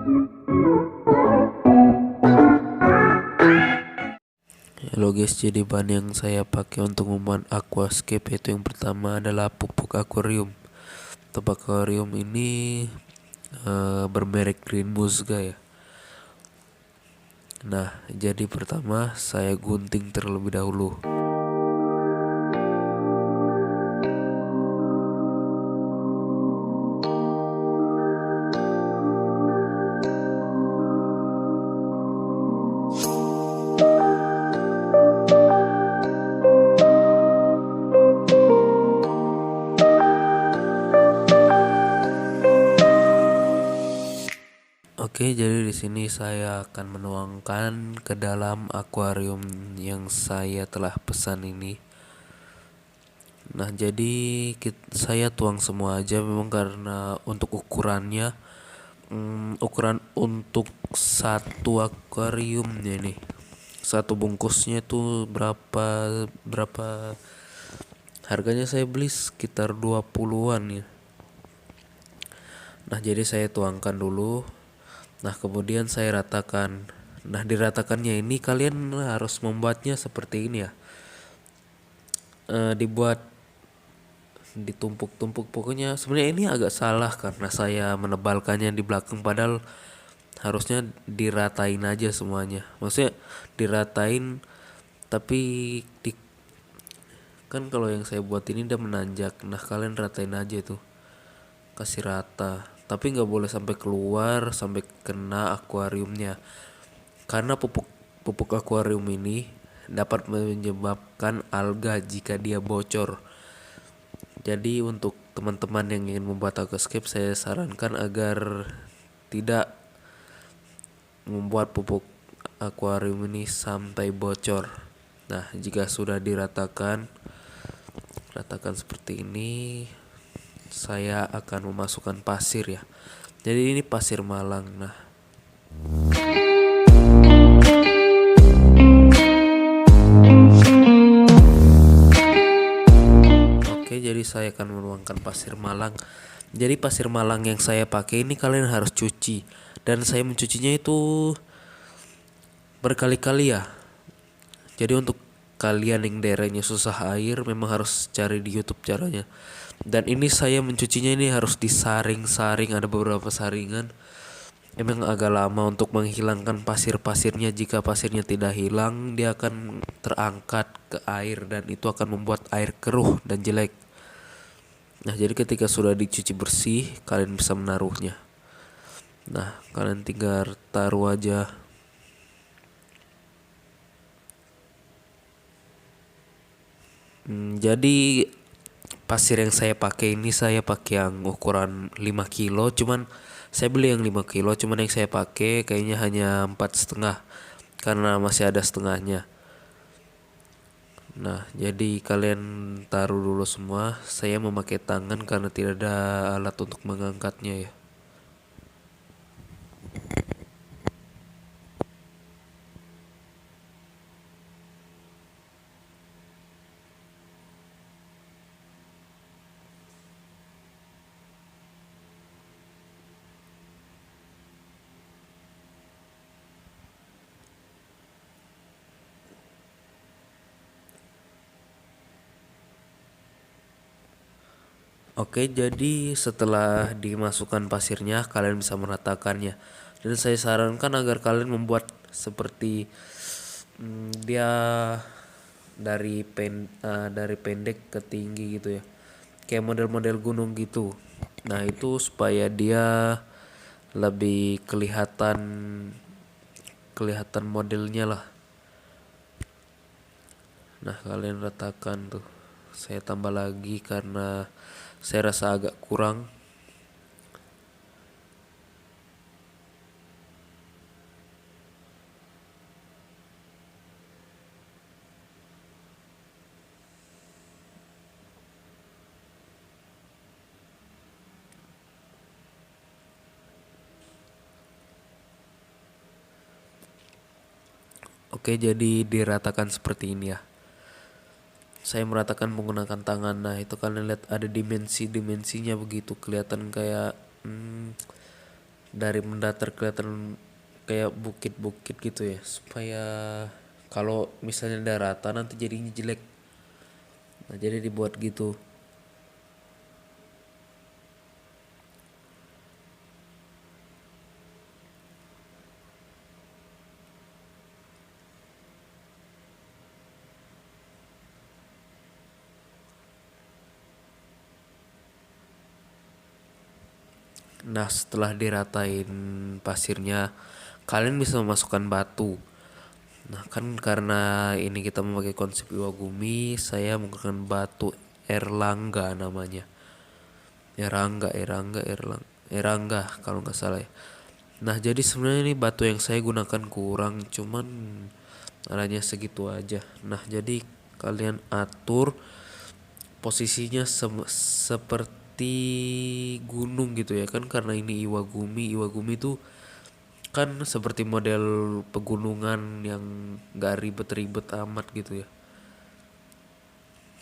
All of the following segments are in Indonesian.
Halo guys, jadi bahan yang saya pakai untuk membuat aquascape itu yang pertama adalah pupuk akuarium. Untuk akuarium ini bermerek Green Musga ya. Nah, jadi pertama saya gunting terlebih dahulu. Oke, jadi di sini saya akan menuangkan ke dalam akuarium yang saya telah pesan ini. Nah, jadi saya tuang semua aja memang karena untuk ukurannya, ukuran untuk satu akuariumnya nih. Satu bungkusnya itu berapa berapa harganya, saya beli sekitar 20-an ya. Nah, jadi saya tuangkan dulu. Nah, kemudian saya ratakan. Nah, diratakannya ini kalian harus membuatnya seperti ini ya. Dibuat ditumpuk-tumpuk, pokoknya sebenarnya ini agak salah karena saya menebalkannya di belakang, padahal harusnya diratain aja semuanya. Maksudnya diratain, tapi kan kalau yang saya buat ini udah menanjak. Nah, kalian ratain aja tuh, kasih rata, tapi nggak boleh sampai keluar, sampai kena akuariumnya, karena pupuk pupuk akuarium ini dapat menyebabkan alga jika dia bocor. Jadi untuk teman-teman yang ingin membuat aquascape, saya sarankan agar tidak membuat pupuk akuarium ini sampai bocor. Nah, jika sudah ratakan seperti ini, saya akan memasukkan pasir ya. Jadi ini pasir Malang. Nah, oke, jadi saya akan menuangkan pasir Malang. Jadi pasir Malang yang saya pakai ini kalian harus cuci, dan saya mencucinya itu berkali-kali ya. Jadi untuk kalian yang daerahnya susah air, memang harus cari di YouTube caranya. Dan ini saya mencucinya ini harus disaring-saring, ada beberapa saringan. Emang agak lama untuk menghilangkan pasir-pasirnya. Jika pasirnya tidak hilang, dia akan terangkat ke air dan itu akan membuat air keruh dan jelek. Nah, jadi ketika sudah dicuci bersih, kalian bisa menaruhnya. Nah, kalian tinggal taruh aja. Jadi pasir yang saya pakai ini, saya pakai yang ukuran 5 kilo, cuman saya beli yang 5 kilo, cuman yang saya pakai kayaknya hanya 4,5 karena masih ada setengahnya. Nah, jadi kalian taruh dulu semua. Saya memakai tangan karena tidak ada alat untuk mengangkatnya ya. Oke, jadi setelah dimasukkan pasirnya, kalian bisa meratakannya. Dan saya sarankan agar kalian membuat seperti dia dari pendek ke tinggi gitu ya. Kayak model-model gunung gitu. Nah, itu supaya dia lebih kelihatan kelihatan modelnya lah. Nah, kalian ratakan tuh. Saya tambah lagi karena saya rasa agak kurang. Oke, jadi diratakan seperti ini ya. Saya meratakan menggunakan tangan. Nah, itu kalian lihat ada dimensi-dimensinya begitu, kelihatan kayak dari mendatar kelihatan kayak bukit-bukit gitu ya, supaya kalau misalnya daratan nanti jadinya jelek. Nah, jadi dibuat gitu. Nah, setelah diratain pasirnya, kalian bisa memasukkan batu. Nah, kan karena ini kita memakai konsep Iwagumi, saya menggunakan batu Erlangga namanya. Erangga kalau nggak salah ya. Nah, jadi sebenarnya ini batu yang saya gunakan kurang, cuman adanya segitu aja. Nah, jadi kalian atur posisinya seperti gunung gitu ya kan, karena ini Iwagumi. Iwagumi tuh kan seperti model pegunungan yang gak ribet-ribet amat gitu ya.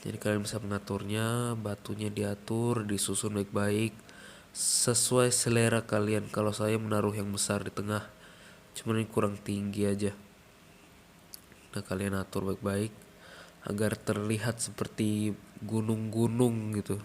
Jadi kalian bisa mengaturnya, batunya diatur, disusun baik-baik sesuai selera kalian. Kalau saya menaruh yang besar di tengah, cuman ini kurang tinggi aja. Nah, kalian atur baik-baik agar terlihat seperti gunung-gunung gitu.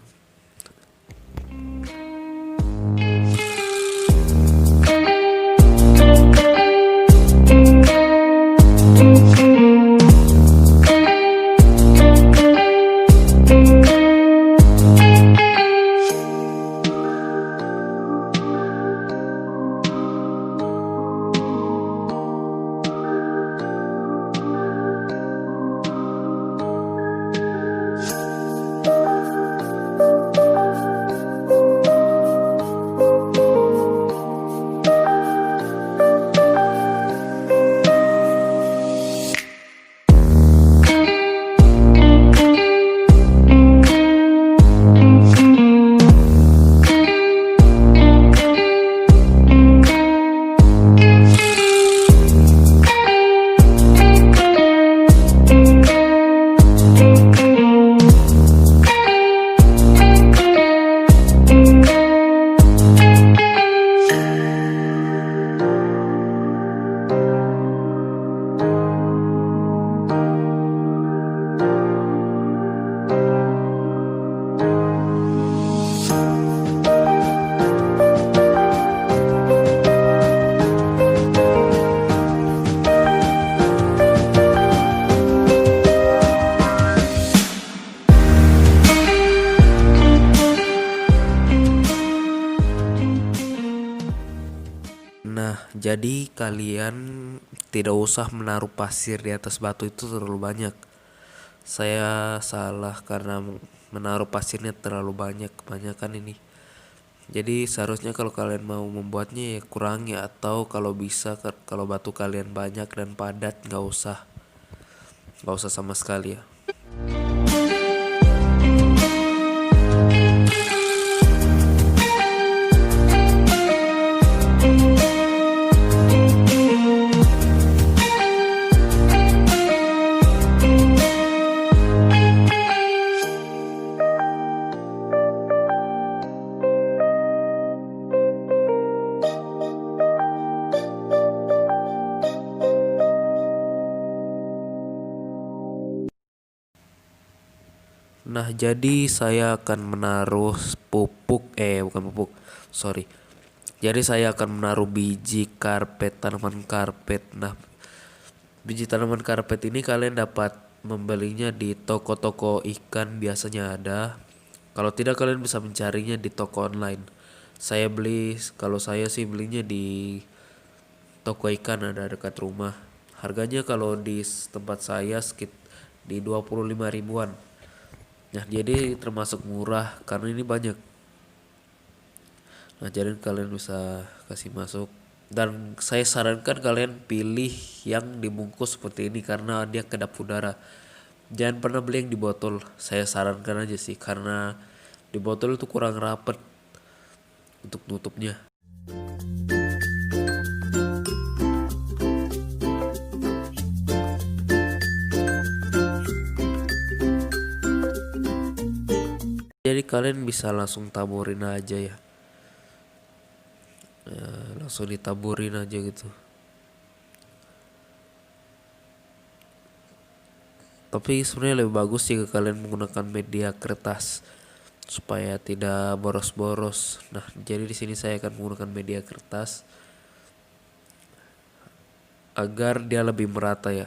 Nah, jadi kalian tidak usah menaruh pasir di atas batu itu terlalu banyak. Saya salah karena menaruh pasirnya terlalu banyak, kebanyakan ini. Jadi seharusnya kalau kalian mau membuatnya ya kurangi, atau kalau bisa kalau batu kalian banyak dan padat nggak usah sama sekali ya. Nah, jadi saya akan menaruh bukan pupuk, sorry. Jadi saya akan menaruh biji karpet, tanaman karpet. Nah, biji tanaman karpet ini kalian dapat membelinya di toko-toko ikan, biasanya ada. Kalau tidak, kalian bisa mencarinya di toko online. Kalau saya sih belinya di toko ikan, ada dekat rumah. Harganya kalau di tempat saya di 25 ribuan. Nah, jadi termasuk murah karena ini banyak. Nah, jadi kalian bisa kasih masuk. Dan saya sarankan kalian pilih yang dibungkus seperti ini karena dia kedap udara. Jangan pernah beli yang di botol. Saya sarankan aja sih, karena di botol itu kurang rapet untuk nutupnya. Jadi kalian bisa langsung taburin aja ya. langsung ditaburin aja gitu. Tapi sebenarnya lebih bagus jika kalian menggunakan media kertas supaya tidak boros-boros. Nah, jadi di sini saya akan menggunakan media kertas agar dia lebih merata ya.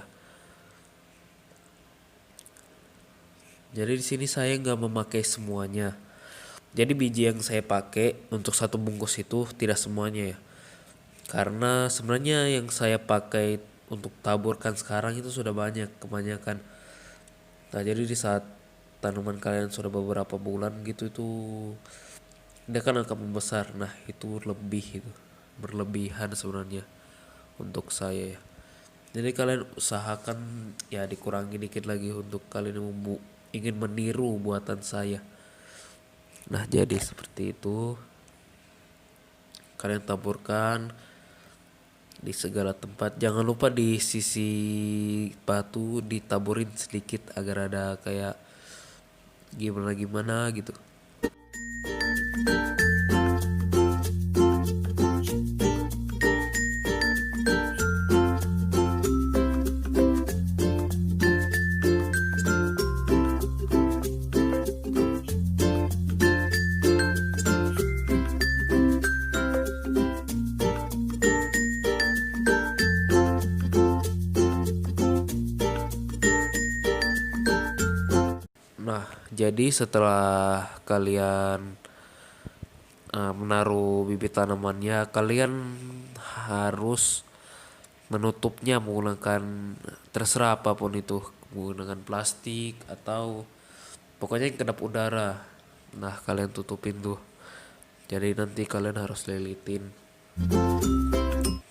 Jadi di sini saya nggak memakai semuanya. Jadi biji yang saya pakai untuk satu bungkus itu tidak semuanya ya. Karena sebenarnya yang saya pakai untuk taburkan sekarang itu sudah banyak, kebanyakan. Nah, jadi di saat tanaman kalian sudah beberapa bulan gitu itu dia kan akan membesar. Nah, itu lebih itu berlebihan sebenarnya untuk saya ya. Jadi kalian usahakan ya dikurangi dikit lagi untuk kalian yang ingin meniru buatan saya. Nah, jadi seperti itu. Kalian taburkan di segala tempat. Jangan lupa di sisi batu ditaburin sedikit agar ada kayak gimana gitu. Nah, jadi setelah kalian menaruh bibit tanamannya, kalian harus menutupnya menggunakan terserah apapun itu, menggunakan plastik atau pokoknya yang kedap udara. Nah, kalian tutupin tuh. Jadi nanti kalian harus lilitin.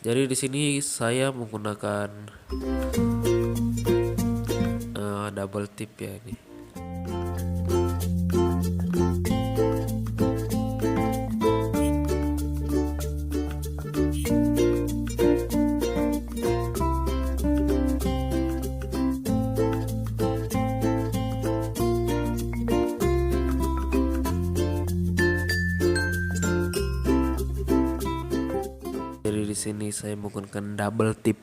Jadi di sini saya menggunakan double tip ya ini. Jadi di sini saya menggunakan double tip.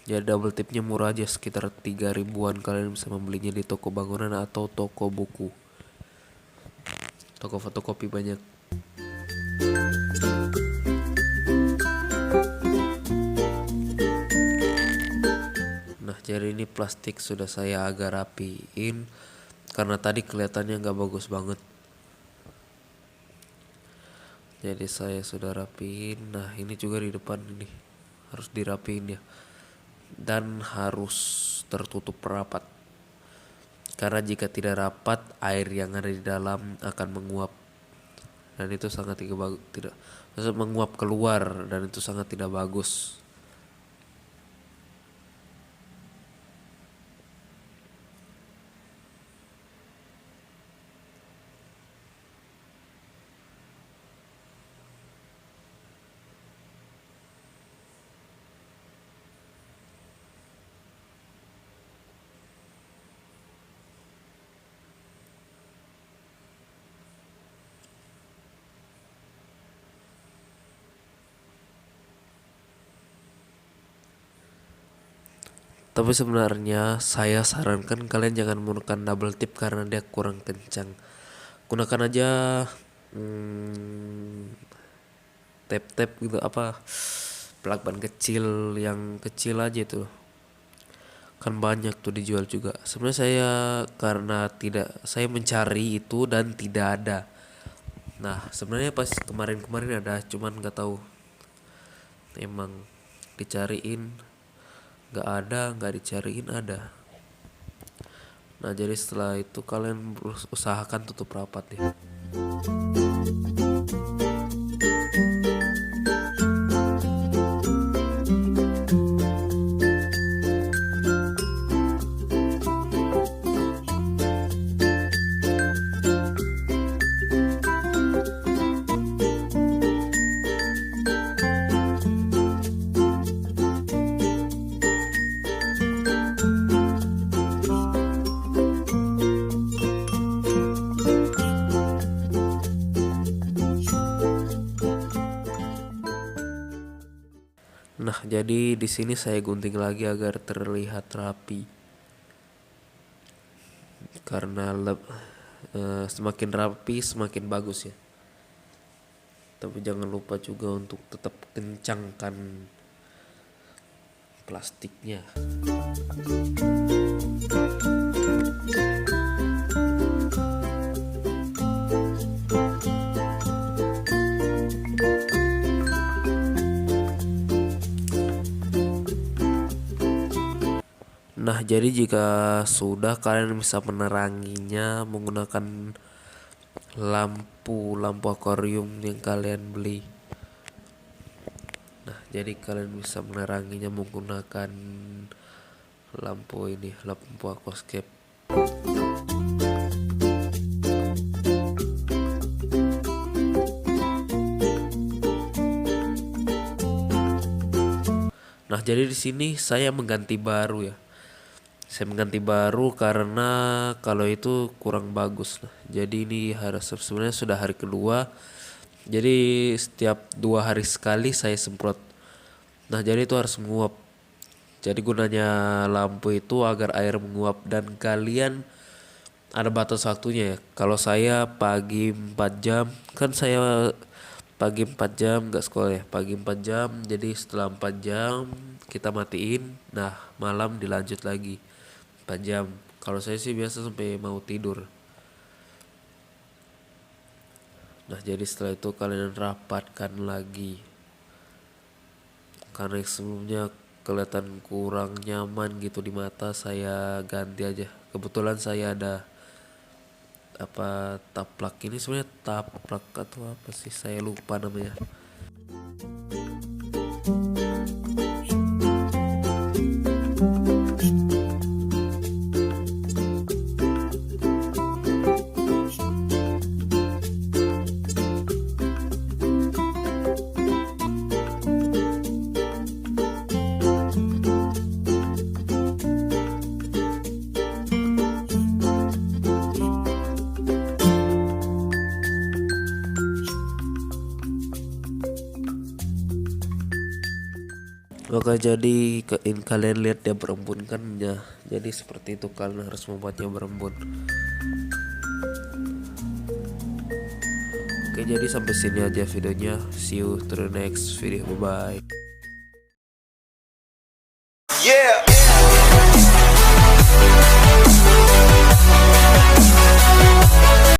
Jadi double tipnya murah aja, sekitar 3 ribuan. Kalian bisa membelinya di toko bangunan atau toko buku, toko fotokopi banyak. Nah, jadi ini plastik sudah saya agak rapiin karena tadi kelihatannya nggak bagus banget. Jadi saya sudah rapiin. Nah, ini juga di depan ini harus dirapiin ya. Dan harus tertutup rapat. Karena jika tidak rapat, air yang ada di dalam akan menguap. Dan itu sangat tidak menguap keluar dan itu sangat tidak bagus. Tapi sebenarnya saya sarankan kalian jangan menggunakan double tip karena dia kurang kencang. Gunakan aja tap gitu, apa, plak-ban kecil yang kecil aja tuh. Kan banyak tuh dijual juga. Sebenarnya saya karena saya mencari itu dan tidak ada. Nah, sebenarnya pas kemarin ada, cuman nggak tahu. Emang dicariin nggak ada, nggak dicariin ada. Nah, jadi setelah itu kalian usahakan tutup rapat ya. Nah, jadi di sini saya gunting lagi agar terlihat rapi. Karena semakin rapi semakin bagus ya. Tapi jangan lupa juga untuk tetap kencangkan plastiknya. Nah, jadi jika sudah, kalian bisa meneranginya menggunakan lampu akuarium yang kalian beli. Nah, jadi kalian bisa meneranginya menggunakan lampu aquascape. Nah, jadi di sini saya mengganti baru ya. Saya mengganti baru karena kalau itu kurang bagus. Nah, jadi ini sebenarnya sudah hari kedua. Jadi setiap 2 hari sekali saya semprot. Nah, jadi itu harus menguap. Jadi gunanya lampu itu agar air menguap, dan kalian ada batas waktunya ya. Kalau saya pagi 4 jam, kan saya pagi 4 jam nggak sekolah ya. Pagi 4 jam, jadi setelah 4 jam kita matiin. Nah, malam dilanjut lagi 4 jam. Kalau saya sih biasa sampai mau tidur. Nah, jadi setelah itu kalian rapatkan lagi. Karena yang sebelumnya kelihatan kurang nyaman gitu di mata, saya ganti aja. Kebetulan saya ada taplak, ini sebenarnya taplak atau apa sih, saya lupa namanya. Maka jadi kalian lihat dia berembun kan ya. Jadi seperti itu kalian harus membuatnya berembun. Oke, jadi sampai sini aja videonya. See you to the next video. Bye bye.